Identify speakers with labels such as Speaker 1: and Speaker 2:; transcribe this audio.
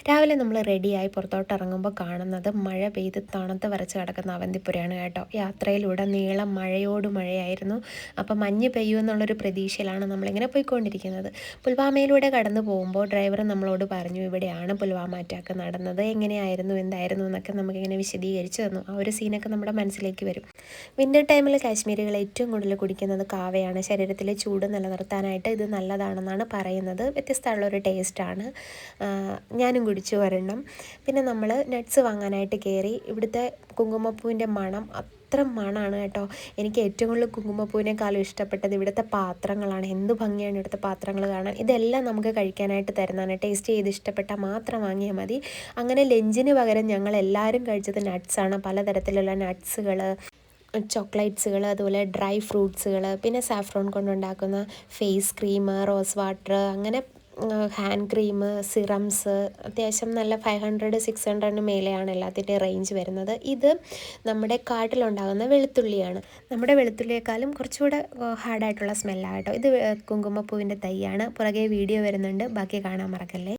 Speaker 1: രാവിലെ നമ്മൾ റെഡിയായി പുറത്തോട്ട് ഇറങ്ങുമ്പോൾ കാണുന്നത് മഴ പെയ്ത് തണുത്ത് വരച്ച് കിടക്കുന്ന അവന്തിപ്പുരയാണ് കേട്ടോ. യാത്രയിലൂടെ നീളം മഴയോട് മഴയായിരുന്നു. അപ്പം മഞ്ഞ് പെയ്യുമെന്നുള്ളൊരു പ്രതീക്ഷയിലാണ് നമ്മളിങ്ങനെ പോയിക്കൊണ്ടിരിക്കുന്നത്. പുൽവാമയിലൂടെ കടന്നു പോകുമ്പോൾ ഡ്രൈവർ നമ്മളോട് പറഞ്ഞു ഇവിടെയാണ് പുൽവാമ അറ്റാക്ക് നടന്നത്, എങ്ങനെയായിരുന്നു എന്തായിരുന്നു എന്നൊക്കെ നമുക്കിങ്ങനെ വിശദീകരിച്ച് തന്നു. ആ ഒരു സീനൊക്കെ നമ്മുടെ മനസ്സിലേക്ക് വരും. വിൻ്റർ ടൈമിൽ കാശ്മീരികൾ ഏറ്റവും കൂടുതൽ കുടിക്കുന്നത് കാവയാണ്. ശരീരത്തിലെ ചൂട് നിലനിർത്താനായിട്ട് ഇത് നല്ലതാണെന്നാണ് പറയുന്നത്. വ്യത്യസ്തമുള്ളൊരു ടേസ്റ്റാണ്. ഞാനും കുടിച്ചു ഒരെണ്ണം. പിന്നെ നമ്മൾ നട്ട്സ് വാങ്ങാനായിട്ട് കയറി. ഇവിടുത്തെ കുങ്കുമപ്പൂവിൻ്റെ മണം അത്ര മണമാണ് കേട്ടോ. എനിക്ക് ഏറ്റവും കൂടുതൽ കുങ്കുമപ്പൂവിനേക്കാളും ഇഷ്ടപ്പെട്ടത് ഇവിടുത്തെ പാത്രങ്ങളാണ്. എന്ത് ഭംഗിയാണ് ഇവിടുത്തെ പാത്രങ്ങൾ കാണാൻ. ഇതെല്ലാം നമുക്ക് കഴിക്കാനായിട്ട് തരുന്നതാണ്. ടേസ്റ്റ് ചെയ്ത് ഇഷ്ടപ്പെട്ടാൽ മാത്രം വാങ്ങിയാൽ മതി. അങ്ങനെ ലഞ്ചിന് പകരം ഞങ്ങൾ എല്ലാവരും കഴിച്ചത് നട്ട്സാണ്. പലതരത്തിലുള്ള നട്ട്സുകൾ, ചോക്ലേറ്റ്സുകൾ, അതുപോലെ ഡ്രൈ ഫ്രൂട്ട്സുകൾ, പിന്നെ സാഫ്രോൺ കൊണ്ടുണ്ടാക്കുന്ന ഫേസ് ക്രീം, റോസ് വാട്ടർ, അങ്ങനെ ഹാൻഡ് ക്രീം, സിറംസ്, അത്യാവശ്യം നല്ല 500-600 മേലെയാണ് എല്ലാത്തിൻ്റെയും റേഞ്ച് വരുന്നത്. ഇത് നമ്മുടെ കാട്ടിലുണ്ടാകുന്ന വെളുത്തുള്ളിയാണ്. നമ്മുടെ വെളുത്തുള്ളിയേക്കാളും കുറച്ചുകൂടെ ഹാർഡായിട്ടുള്ള സ്മെല്ലാണ് കേട്ടോ. ഇത് കുങ്കുമപ്പൂവിൻ്റെ തൈയാണ്. പുറകെ വീഡിയോ വരുന്നുണ്ട്, ബാക്കി കാണാൻ മറക്കല്ലേ.